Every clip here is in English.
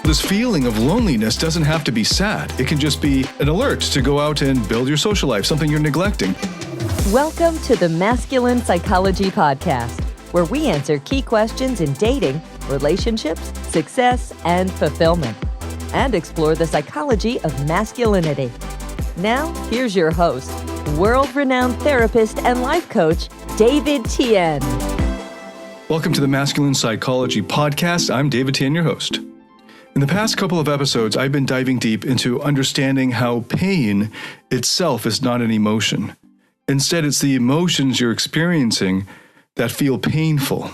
This feeling of loneliness doesn't have to be sad. It can just be an alert to go out and build your social life, something you're neglecting. Welcome to the Masculine Psychology Podcast, where we answer key questions in dating, relationships, success, and fulfillment, and explore the psychology of masculinity. Now, here's your host, world-renowned therapist and life coach, David Tian. Welcome to the Masculine Psychology Podcast. I'm David Tian, your host. In the past couple of episodes, I've been diving deep into understanding how pain itself is not an emotion. Instead, it's the emotions you're experiencing that feel painful.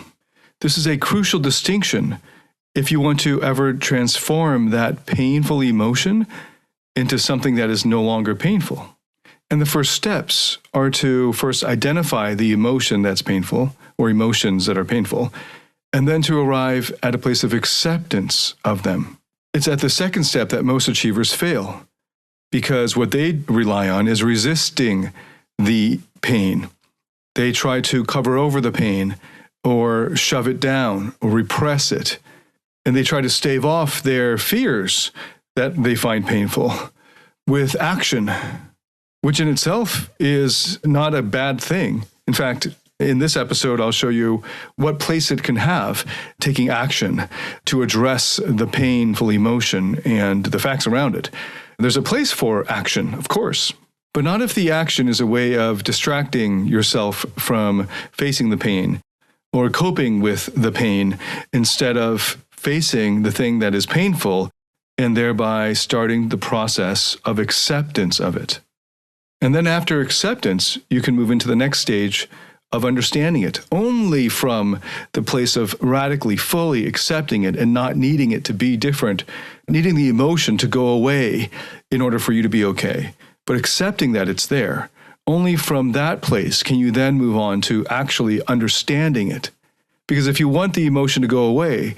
This is a crucial distinction if you want to ever transform that painful emotion into something that is no longer painful. And the first steps are to first identify the emotion that's painful, or emotions that are painful, and then to arrive at a place of acceptance of them. It's at the second step that most achievers fail, because what they rely on is resisting the pain. They try to cover over the pain, or shove it down, or repress it, and they try to stave off their fears that they find painful with action, which in itself is not a bad thing. In fact, in this episode, I'll show you what place it can have, taking action to address the painful emotion and the facts around it. There's a place for action, of course, but not if the action is a way of distracting yourself from facing the pain or coping with the pain instead of facing the thing that is painful and thereby starting the process of acceptance of it. And then after acceptance, you can move into the next stage of understanding it, only from the place of radically, fully accepting it and not needing it to be different, needing the emotion to go away in order for you to be okay, but accepting that it's there. Only from that place can you then move on to actually understanding it. Because if you want the emotion to go away,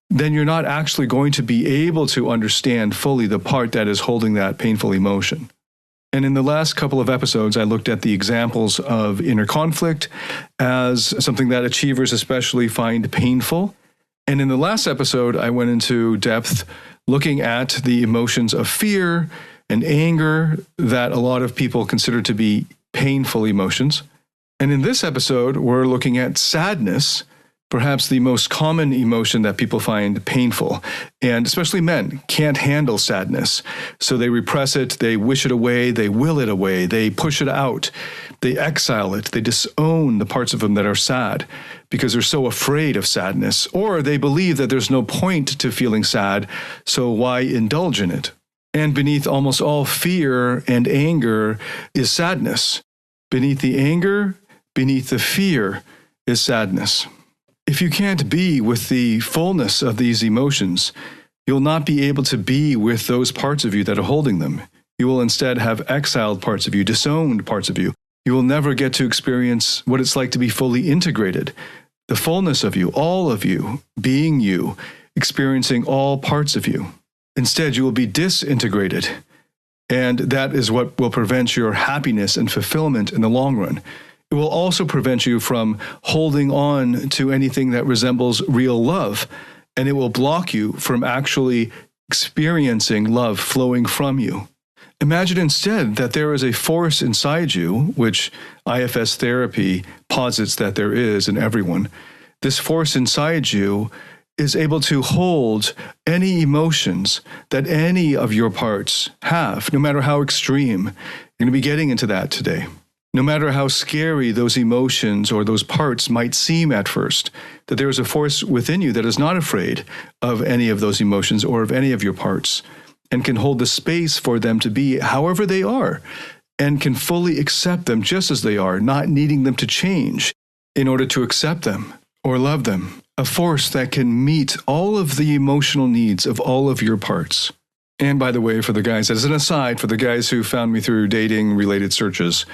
then you're not actually going to be able to understand fully the part that is holding that painful emotion. And in the last couple of episodes, I looked at the examples of inner conflict as something that achievers especially find painful. And in the last episode, I went into depth looking at the emotions of fear and anger that a lot of people consider to be painful emotions. And in this episode, we're looking at sadness, perhaps the most common emotion that people find painful, and especially men can't handle sadness. So they repress it, they wish it away, they will it away, they push it out, they exile it, they disown the parts of them that are sad because they're so afraid of sadness, or they believe that there's no point to feeling sad, so why indulge in it? And beneath almost all fear and anger is sadness. Beneath the anger, beneath the fear is sadness. If you can't be with the fullness of these emotions, you'll not be able to be with those parts of you that are holding them. You will instead have exiled parts of you, disowned parts of you. You will never get to experience what it's like to be fully integrated. The fullness of you, being you, experiencing all parts of you. Instead, you will be disintegrated. And that is what will prevent your happiness and fulfillment in the long run. It will also prevent you from holding on to anything that resembles real love, and it will block you from actually experiencing love flowing from you. Imagine instead that there is a force inside you, which IFS therapy posits that there is in everyone. This force inside you is able to hold any emotions that any of your parts have, no matter how extreme. You're going to be getting into that today. No matter how scary those emotions or those parts might seem at first, that there is a force within you that is not afraid of any of those emotions or of any of your parts, and can hold the space for them to be however they are, and can fully accept them just as they are, not needing them to change in order to accept them or love them. A force that can meet all of the emotional needs of all of your parts. And by the way, for the guys, as an aside, for the guys who found me through dating-related searches,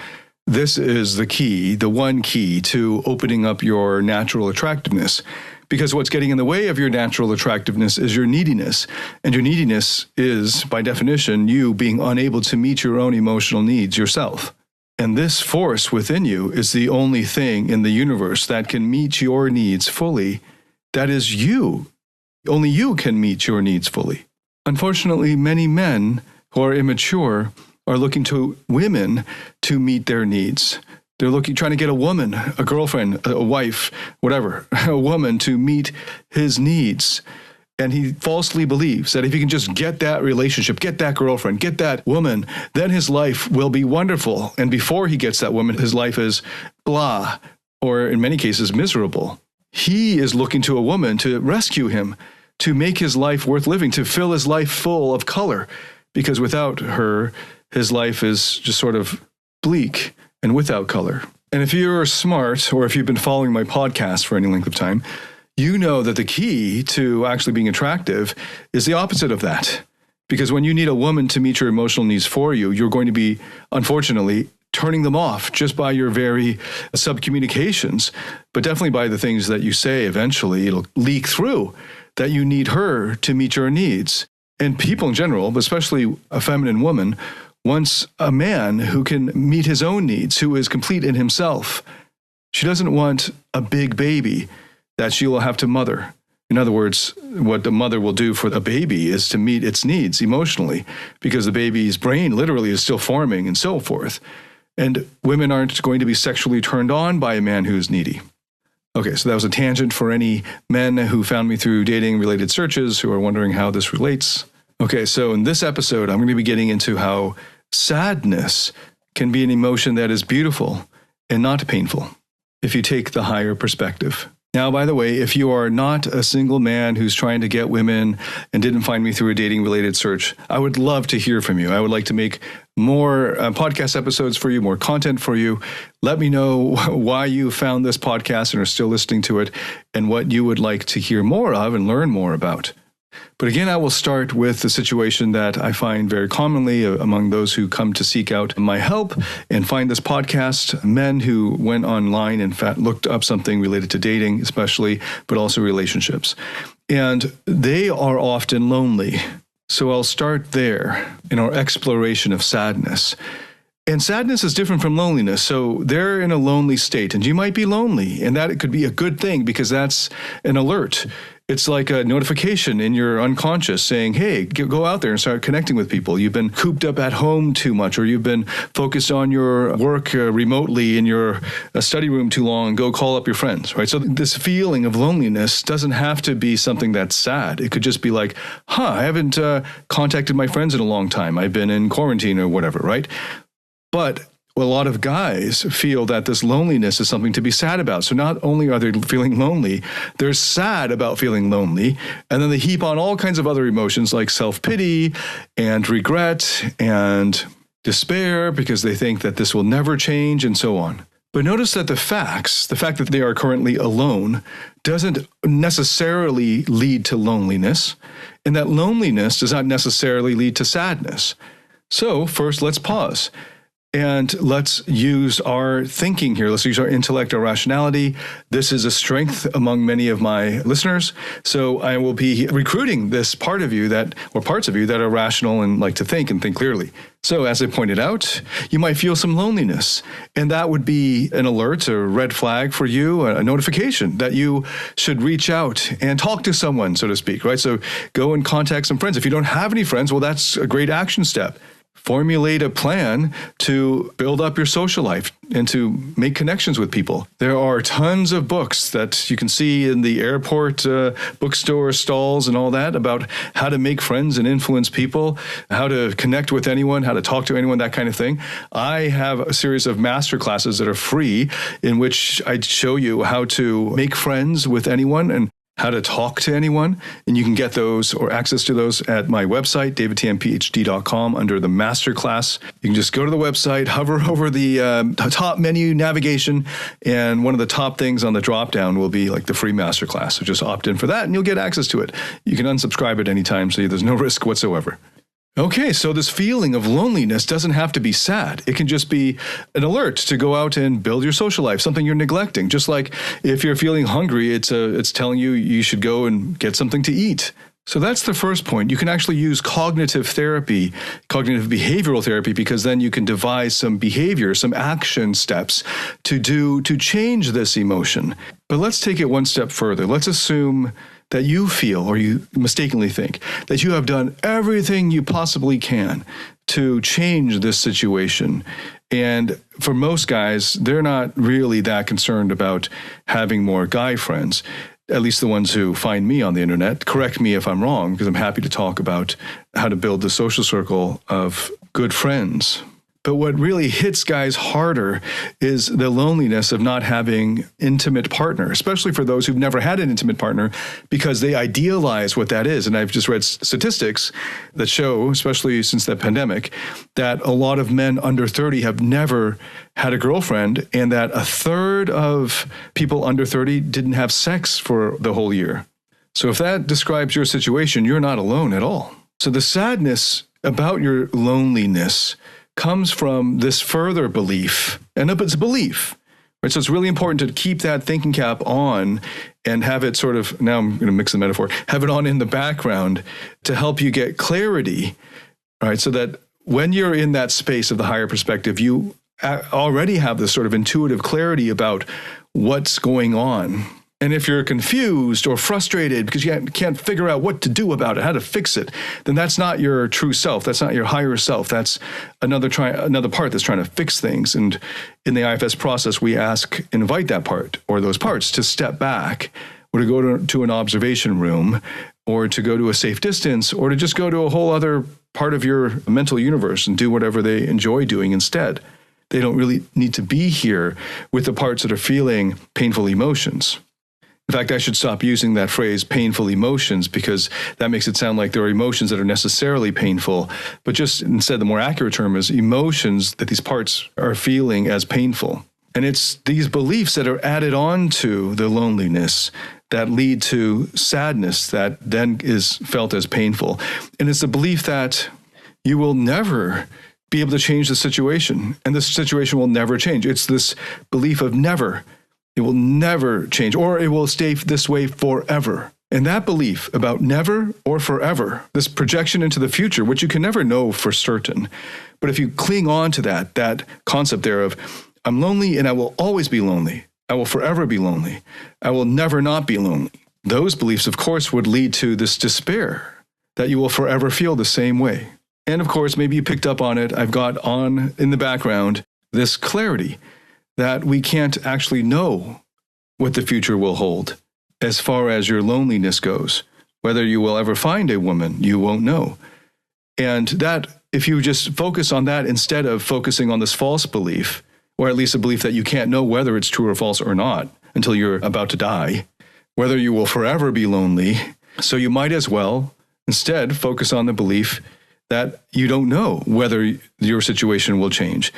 this is the key, the one key to opening up your natural attractiveness. Because what's getting in the way of your natural attractiveness is your neediness. And your neediness is, by definition, you being unable to meet your own emotional needs yourself. And this force within you is the only thing in the universe that can meet your needs fully. That is you. Only you can meet your needs fully. Unfortunately, many men who are immature are looking to women to meet their needs. They're trying to get a woman, a girlfriend, a wife, whatever, a woman to meet his needs. And he falsely believes that if he can just get that relationship, get that girlfriend, get that woman, then his life will be wonderful. And before he gets that woman, his life is blah, or in many cases, miserable. He is looking to a woman to rescue him, to make his life worth living, to fill his life full of color. Because without her, his life is just sort of bleak and without color. And if you're smart, or if you've been following my podcast for any length of time, you know that the key to actually being attractive is the opposite of that. Because when you need a woman to meet your emotional needs for you, you're going to be, unfortunately, turning them off just by your very subcommunications, but definitely by the things that you say. Eventually, it'll leak through that you need her to meet your needs. And people in general, but especially a feminine woman, wants a man who can meet his own needs, who is complete in himself. She doesn't want a big baby that she will have to mother. In other words, what the mother will do for the baby is to meet its needs emotionally, because the baby's brain literally is still forming and so forth. And women aren't going to be sexually turned on by a man who's needy. Okay, so that was a tangent for any men who found me through dating-related searches who are wondering how this relates. Okay, so in this episode, I'm going to be getting into how sadness can be an emotion that is beautiful and not painful if you take the higher perspective. Now, by the way, if you are not a single man who's trying to get women and didn't find me through a dating-related search, I would love to hear from you. I would like to make more podcast episodes for you, more content for you. Let me know why you found this podcast and are still listening to it, and what you would like to hear more of and learn more about. But again, I will start with the situation that I find very commonly among those who come to seek out my help and find this podcast, men who went online and looked up something related to dating, especially, but also relationships. And they are often lonely. So I'll start there in our exploration of sadness. And sadness is different from loneliness. So they're in a lonely state, and you might be lonely, and that it could be a good thing because that's an alert. It's like a notification in your unconscious saying, hey, go out there and start connecting with people. You've been cooped up at home too much, or you've been focused on your work remotely in your study room too long. Go call up your friends, right? So this feeling of loneliness doesn't have to be something that's sad. It could just be like, I haven't contacted my friends in a long time. I've been in quarantine or whatever, right? But a lot of guys feel that this loneliness is something to be sad about. So not only are they feeling lonely, they're sad about feeling lonely. And then they heap on all kinds of other emotions like self-pity and regret and despair because they think that this will never change and so on. But notice that the fact that they are currently alone doesn't necessarily lead to loneliness, and that loneliness does not necessarily lead to sadness. So first, let's pause. And let's use our thinking here. Let's use our intellect, our rationality. This is a strength among many of my listeners. So I will be recruiting this part of you or parts of you that are rational and like to think and think clearly. So as I pointed out, you might feel some loneliness, and that would be an alert, a red flag for you, a notification that you should reach out and talk to someone, so to speak, right? So go and contact some friends. If you don't have any friends, well, that's a great action step. Formulate a plan to build up your social life and to make connections with people. There are tons of books that you can see in the airport bookstore stalls and all that about how to make friends and influence people, how to connect with anyone, how to talk to anyone, that kind of thing. I have a series of master classes that are free in which I show you how to make friends with anyone and how to talk to anyone, and you can get those or access to those at my website, davidtanphd.com, under the masterclass. You can just go to the website, hover over the top menu navigation, and one of the top things on the drop-down will be like the free masterclass. So just opt in for that, and you'll get access to it. You can unsubscribe at any time, so there's no risk whatsoever. Okay, so this feeling of loneliness doesn't have to be sad. It can just be an alert to go out and build your social life, something you're neglecting. Just like if you're feeling hungry, it's telling you should go and get something to eat. So that's the first point. You can actually use cognitive therapy, cognitive behavioral therapy, because then you can devise some behavior, some action steps to change this emotion. But let's take it one step further. Let's assume that you feel, or you mistakenly think, that you have done everything you possibly can to change this situation. And for most guys, they're not really that concerned about having more guy friends, at least the ones who find me on the internet. Correct me if I'm wrong, because I'm happy to talk about how to build the social circle of good friends. But what really hits guys harder is the loneliness of not having intimate partner, especially for those who've never had an intimate partner, because they idealize what that is. And I've just read statistics that show, especially since the pandemic, that a lot of men under 30 have never had a girlfriend, and that a third of people under 30 didn't have sex for the whole year. So if that describes your situation, you're not alone at all. So the sadness about your loneliness comes from this further belief, and it's a belief, right? So it's really important to keep that thinking cap on and have it sort of, now I'm going to mix the metaphor, have it on in the background to help you get clarity, right? So that when you're in that space of the higher perspective, you already have this sort of intuitive clarity about what's going on. And if you're confused or frustrated because you can't figure out what to do about it, how to fix it, then that's not your true self. That's not your higher self. That's another part that's trying to fix things. And in the IFS process, we invite that part or those parts to step back, or to go to an observation room, or to go to a safe distance, or to just go to a whole other part of your mental universe and do whatever they enjoy doing instead. They don't really need to be here with the parts that are feeling painful emotions. In fact, I should stop using that phrase, painful emotions, because that makes it sound like there are emotions that are necessarily painful. But just instead, the more accurate term is emotions that these parts are feeling as painful. And it's these beliefs that are added on to the loneliness that lead to sadness that then is felt as painful. And it's the belief that you will never be able to change the situation, and the situation will never change. It's this belief of never. It will never change, or it will stay this way forever. And that belief about never or forever, this projection into the future, which you can never know for certain, but if you cling on to that concept there of, I'm lonely and I will always be lonely. I will forever be lonely. I will never not be lonely. Those beliefs, of course, would lead to this despair that you will forever feel the same way. And of course, maybe you picked up on it. I've got on in the background this clarity that we can't actually know what the future will hold as far as your loneliness goes. Whether you will ever find a woman, you won't know. And that, if you just focus on that instead of focusing on this false belief, or at least a belief that you can't know whether it's true or false or not until you're about to die, whether you will forever be lonely, so you might as well instead focus on the belief that you don't know whether your situation will change.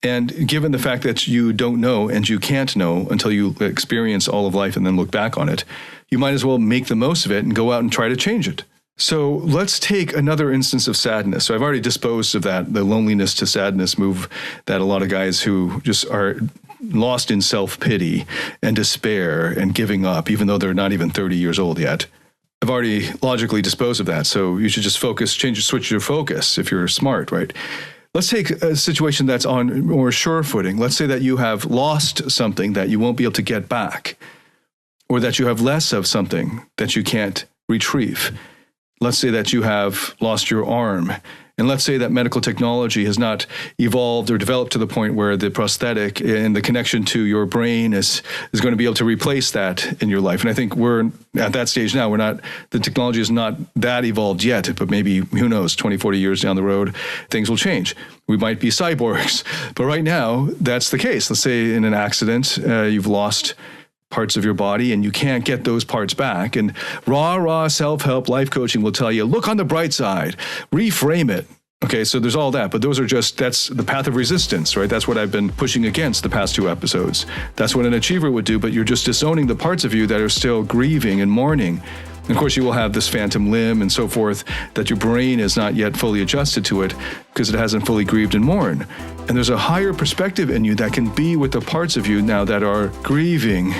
And given the fact that you don't know and you can't know until you experience all of life and then look back on it, you might as well make the most of it and go out and try to change it. So let's take another instance of sadness. So I've already disposed of that, the loneliness to sadness move that a lot of guys who just are lost in self-pity and despair and giving up, even though they're not even 30 years old yet. I've already logically disposed of that. So you should just switch your focus if you're smart, right? Let's take a situation that's on more sure footing. Let's say that you have lost something that you won't be able to get back, or that you have less of something that you can't retrieve. Let's say that you have lost your arm. And let's say that medical technology has not evolved or developed to the point where the prosthetic and the connection to your brain is going to be able to replace that in your life. And I think we're at that stage now. The technology is not that evolved yet, but maybe, who knows, 20, 40 years down the road, things will change. We might be cyborgs. But right now, that's the case. Let's say in an accident, you've lost parts of your body and you can't get those parts back. And raw self-help life coaching will tell you, look on the bright side, reframe it. Okay, so there's all that, but that's the path of resistance, right? That's what I've been pushing against the past 2 episodes. That's what an achiever would do, but you're just disowning the parts of you that are still grieving and mourning. And of course, you will have this phantom limb and so forth that your brain is not yet fully adjusted to it because it hasn't fully grieved and mourned. And there's a higher perspective in you that can be with the parts of you now that are grieving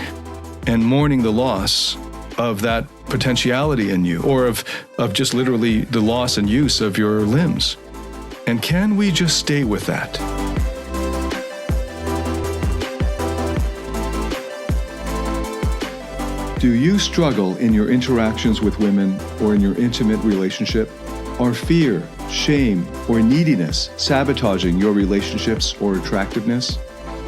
and mourning the loss of that potentiality in you, or of just literally the loss and use of your limbs. And can we just stay with that? Do you struggle in your interactions with women or in your intimate relationship? Are fear, shame, or neediness sabotaging your relationships or attractiveness?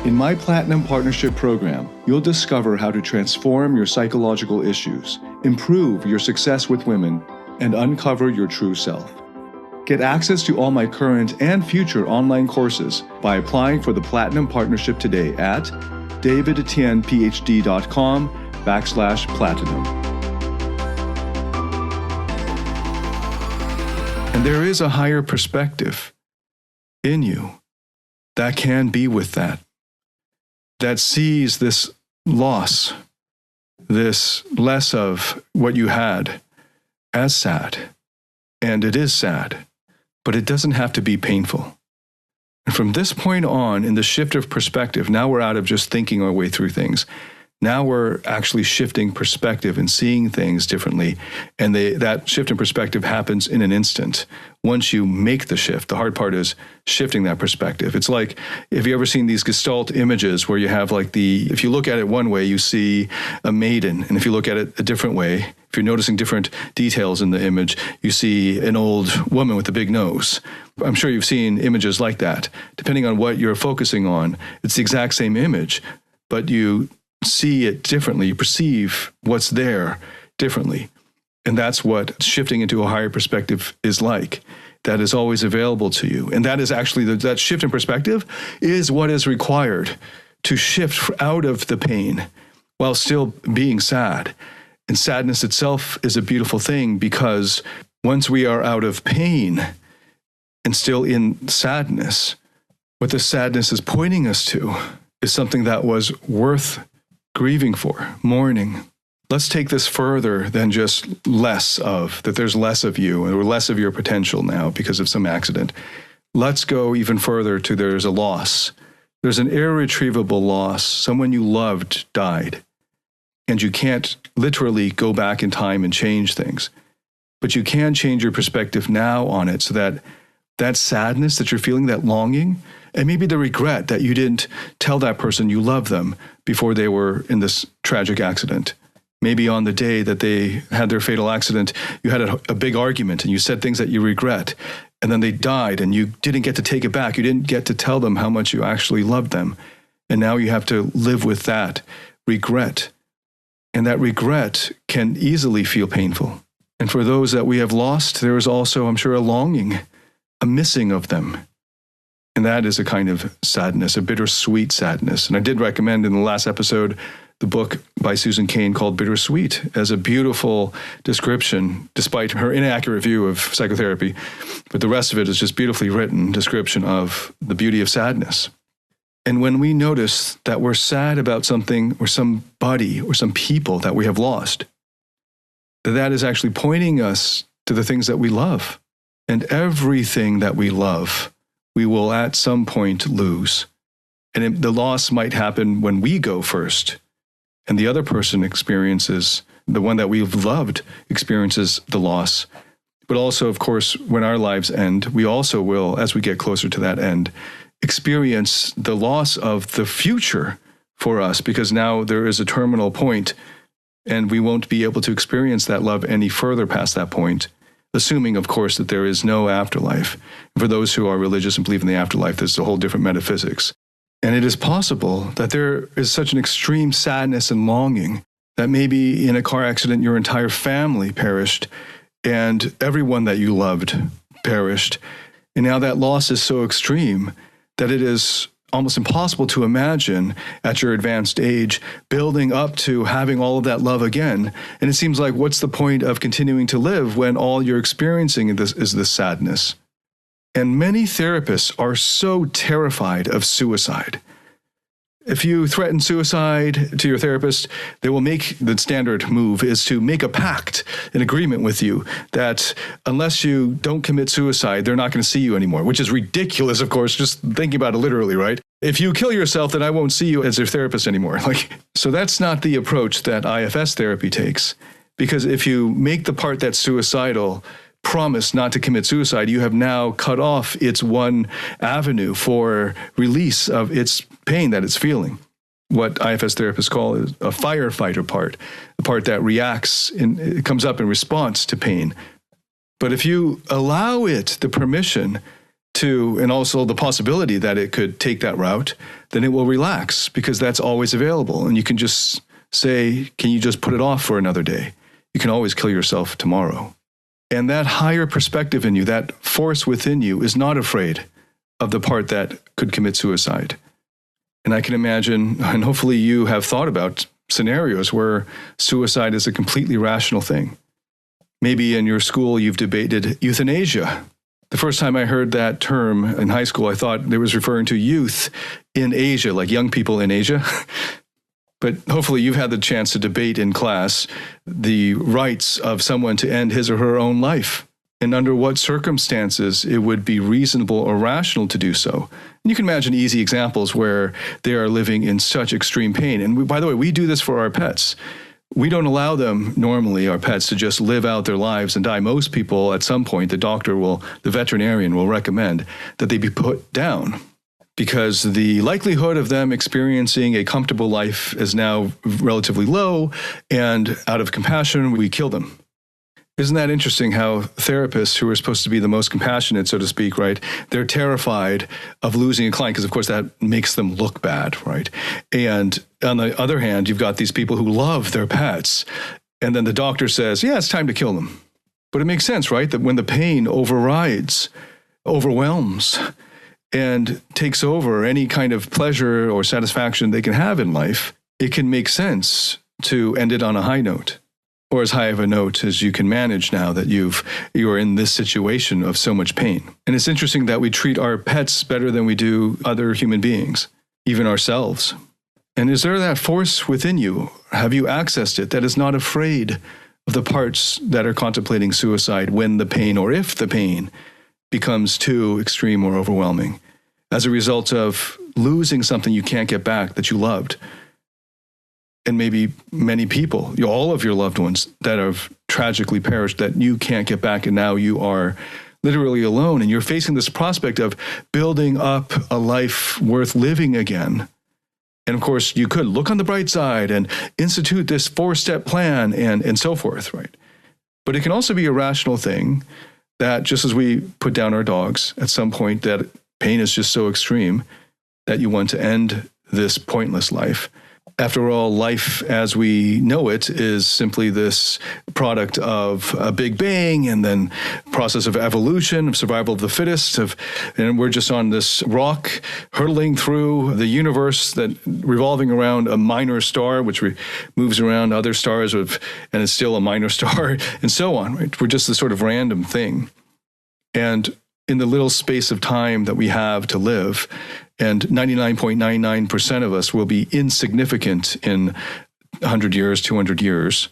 In my Platinum Partnership Program, you'll discover how to transform your psychological issues, improve your success with women, and uncover your true self. Get access to all my current and future online courses by applying for the Platinum Partnership today at davidtianphd.com/platinum. And there is a higher perspective in you that can be with that sees this loss, this less of what you had as sad. And it is sad, but it doesn't have to be painful. And from this point on, in the shift of perspective, now we're out of just thinking our way through things. Now we're actually shifting perspective and seeing things differently. And that shift in perspective happens in an instant. Once you make the shift, the hard part is shifting that perspective. It's like, have you ever seen these Gestalt images where you have if you look at it one way, you see a maiden. And if you look at it a different way, if you're noticing different details in the image, you see an old woman with a big nose. I'm sure you've seen images like that. Depending on what you're focusing on, it's the exact same image, but you see it differently. You perceive what's there differently. And that's what shifting into a higher perspective is like. That is always available to you. And that is actually, that shift in perspective is what is required to shift out of the pain while still being sad. And sadness itself is a beautiful thing, because once we are out of pain and still in sadness, what the sadness is pointing us to is something that was worth grieving for, mourning. Let's take this further than just that there's less of you or less of your potential now because of some accident. Let's go even further to there's a loss. There's an irretrievable loss. Someone you loved died. And you can't literally go back in time and change things. But you can change your perspective now on it so that sadness that you're feeling, that longing, and maybe the regret that you didn't tell that person you love them before they were in this tragic accident. Maybe on the day that they had their fatal accident, you had a big argument and you said things that you regret, and then they died and you didn't get to take it back. You didn't get to tell them how much you actually loved them. And now you have to live with that regret. And that regret can easily feel painful. And for those that we have lost, there is also, I'm sure, a longing, a missing of them. And that is a kind of sadness, a bittersweet sadness. And I did recommend in the last episode the book by Susan Cain called Bittersweet as a beautiful description, despite her inaccurate view of psychotherapy. But the rest of it is just beautifully written description of the beauty of sadness. And when we notice that we're sad about something or somebody or some people that we have lost, that is actually pointing us to the things that we love. And everything that we love, we will at some point lose. And the loss might happen when we go first, and the other person experiences, the one that we've loved experiences the loss. But also, of course, when our lives end, we also will, as we get closer to that end, experience the loss of the future for us, because now there is a terminal point and we won't be able to experience that love any further past that point, assuming, of course, that there is no afterlife. For those who are religious and believe in the afterlife, there's a whole different metaphysics. And it is possible that there is such an extreme sadness and longing that maybe in a car accident your entire family perished and everyone that you loved perished. And now that loss is so extreme that it is almost impossible to imagine at your advanced age building up to having all of that love again. And it seems like, what's the point of continuing to live when all you're experiencing is this sadness? And many therapists are so terrified of suicide. If you threaten suicide to your therapist, they will make the standard move is to make a pact, an agreement with you that unless you don't commit suicide, they're not going to see you anymore, which is ridiculous, of course, just thinking about it literally, right? If you kill yourself, then I won't see you as your therapist anymore. So that's not the approach that IFS therapy takes, because if you make the part that's suicidal promise not to commit suicide, you have now cut off its one avenue for release of its pain that it's feeling. what IFS therapists call a firefighter part, the part that reacts and it comes up in response to pain. But if you allow it the permission to, and also the possibility that it could take that route, then it will relax because that's always available. And you can just say, can you just put it off for another day? You can always kill yourself tomorrow. And that higher perspective in you, that force within you, is not afraid of the part that could commit suicide. And I can imagine, and hopefully you have thought about scenarios where suicide is a completely rational thing. Maybe in your school you've debated euthanasia. The first time I heard that term in high school, I thought it was referring to youth in Asia, like young people in Asia. But hopefully you've had the chance to debate in class the rights of someone to end his or her own life, and under what circumstances it would be reasonable or rational to do so. And you can imagine easy examples where they are living in such extreme pain. And by the way, we do this for our pets. We don't allow them, normally, our pets, to just live out their lives and die. Most people, at some point, the veterinarian will recommend that they be put down, because the likelihood of them experiencing a comfortable life is now relatively low, and out of compassion, we kill them. Isn't that interesting how therapists, who are supposed to be the most compassionate, so to speak, right, they're terrified of losing a client because, of course, that makes them look bad, right? And on the other hand, you've got these people who love their pets, and then the doctor says, yeah, it's time to kill them. But it makes sense, right, that when the pain overwhelms, and takes over any kind of pleasure or satisfaction they can have in life, it can make sense to end it on a high note, or as high of a note as you can manage now that you are in this situation of so much pain. And it's interesting that we treat our pets better than we do other human beings, even ourselves. And is there that force within you? Have you accessed it that is not afraid of the parts that are contemplating suicide when the pain, or if the pain, becomes too extreme or overwhelming as a result of losing something you can't get back that you loved? And maybe many people, all of your loved ones that have tragically perished that you can't get back, and now you are literally alone, and you're facing this prospect of building up a life worth living again. And of course, you could look on the bright side and institute this 4-step plan and so forth, right? But it can also be a rational thing that, just as we put down our dogs, at some point that pain is just so extreme that you want to end this pointless life. After all, life as we know it is simply this product of a big bang and then process of evolution, of survival of the fittest, and we're just on this rock hurtling through the universe, that revolving around a minor star, which moves around other stars and is still a minor star, and so on. Right? We're just this sort of random thing. And in the little space of time that we have to live, and 99.99% of us will be insignificant in 100 years, 200 years.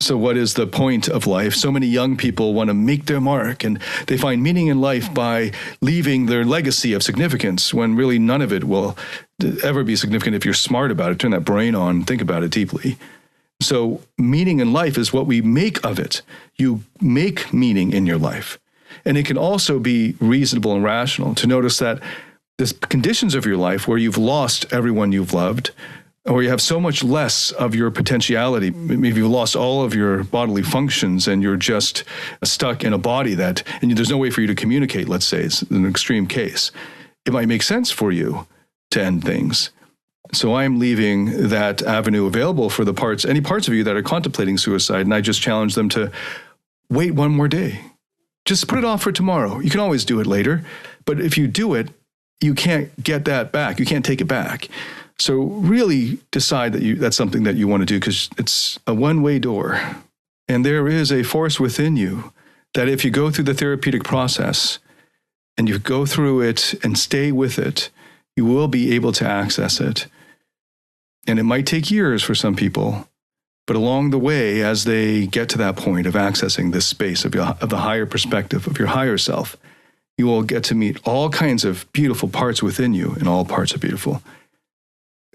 So what is the point of life? So many young people want to make their mark, and they find meaning in life by leaving their legacy of significance, when really none of it will ever be significant if you're smart about it. Turn that brain on, think about it deeply. So meaning in life is what we make of it. You make meaning in your life. And it can also be reasonable and rational to notice that the conditions of your life where you've lost everyone you've loved, or you have so much less of your potentiality, maybe you've lost all of your bodily functions and you're just stuck in a body and there's no way for you to communicate, let's say, it's an extreme case. It might make sense for you to end things. So I'm leaving that avenue available for any parts of you that are contemplating suicide, and I just challenge them to wait one more day. Just put it off for tomorrow. You can always do it later, but if you do it, you can't get that back. You can't take it back. So really decide that that's something that you want to do, because it's a one-way door. And there is a force within you that if you go through the therapeutic process and you go through it and stay with it, you will be able to access it. And it might take years for some people, but along the way, as they get to that point of accessing this space of the higher perspective, of your higher self, you will get to meet all kinds of beautiful parts within you, and all parts are beautiful.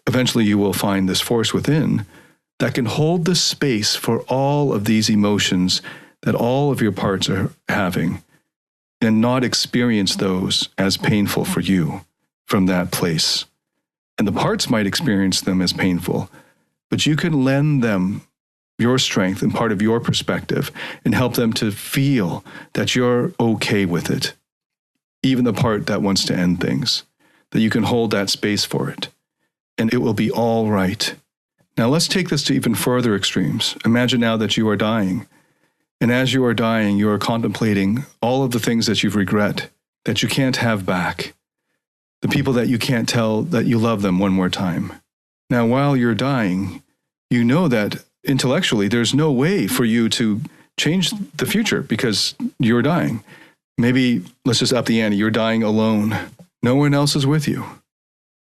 Eventually, you will find this force within that can hold the space for all of these emotions that all of your parts are having, and not experience those as painful for you from that place. And the parts might experience them as painful, but you can lend them your strength and part of your perspective and help them to feel that you're okay with it. Even the part that wants to end things, that you can hold that space for it, and it will be all right. Now let's take this to even further extremes. Imagine now that you are dying, and as you are dying, you are contemplating all of the things that you regret, that you can't have back, the people that you can't tell that you love them one more time. Now, while you're dying, you know that intellectually there's no way for you to change the future because you're dying. Maybe, let's just up the ante, you're dying alone. No one else is with you.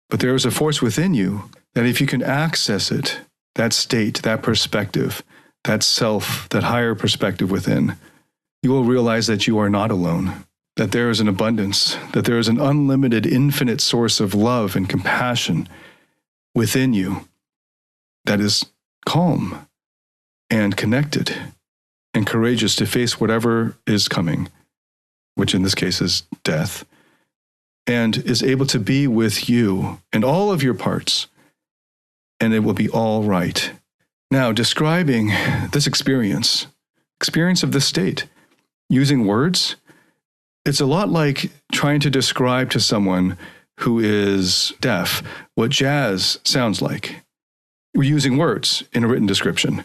But there is a force within you that if you can access it, that state, that perspective, that self, that higher perspective within, you will realize that you are not alone, that there is an abundance, that there is an unlimited, infinite source of love and compassion within you that is calm and connected and courageous to face whatever is coming, which in this case is death, and is able to be with you and all of your parts, and it will be all right. Now, describing this experience of this state, using words, it's a lot like trying to describe to someone who is deaf what jazz sounds like. We're using words in a written description.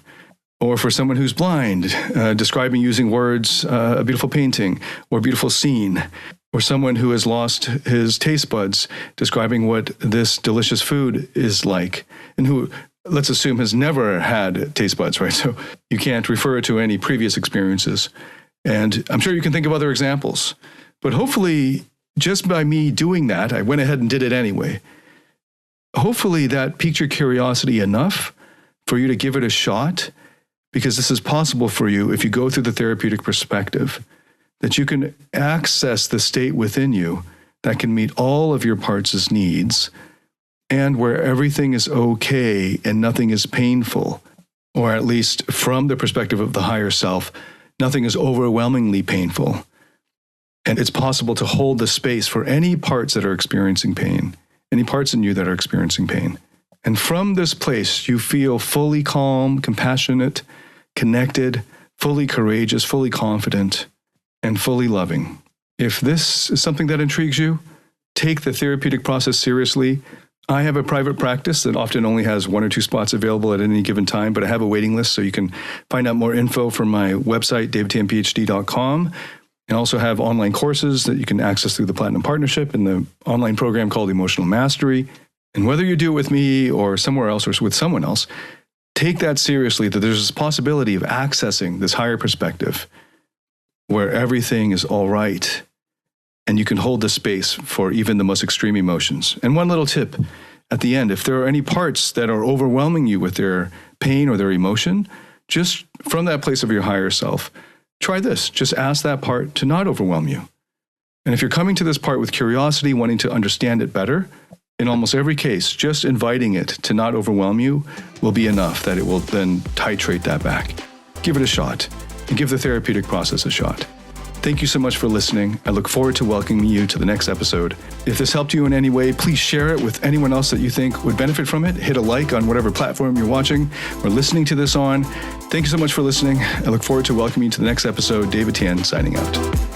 Or for someone who's blind, describing using words, a beautiful painting or a beautiful scene. Or someone who has lost his taste buds, describing what this delicious food is like. And who, let's assume, has never had taste buds, right? So you can't refer to any previous experiences. And I'm sure you can think of other examples. But hopefully, just by me doing that, I went ahead and did it anyway. Hopefully that piqued your curiosity enough for you to give it a shot, because this is possible for you if you go through the therapeutic perspective, that you can access the state within you that can meet all of your parts' needs, and where everything is okay and nothing is painful, or at least from the perspective of the higher self, nothing is overwhelmingly painful. And it's possible to hold the space for any parts that are experiencing pain, any parts in you that are experiencing pain. And from this place, you feel fully calm, compassionate, connected, fully courageous, fully confident, and fully loving. If this is something that intrigues you, take the therapeutic process seriously. I have a private practice that often only has 1 or 2 spots available at any given time, but I have a waiting list, so you can find out more info from my website, davidtianphd.com, and also have online courses that you can access through the Platinum Partnership and the online program called Emotional Mastery. And whether you do it with me or somewhere else or with someone else, take that seriously, that there's this possibility of accessing this higher perspective where everything is all right, and you can hold the space for even the most extreme emotions. And one little tip at the end, if there are any parts that are overwhelming you with their pain or their emotion, just from that place of your higher self, try this. Just ask that part to not overwhelm you. And if you're coming to this part with curiosity, wanting to understand it better, in almost every case, just inviting it to not overwhelm you will be enough that it will then titrate that back. Give it a shot, and give the therapeutic process a shot. Thank you so much for listening. I look forward to welcoming you to the next episode. If this helped you in any way, please share it with anyone else that you think would benefit from it. Hit a like on whatever platform you're watching or listening to this on. Thank you so much for listening. I look forward to welcoming you to the next episode. David Tian signing out.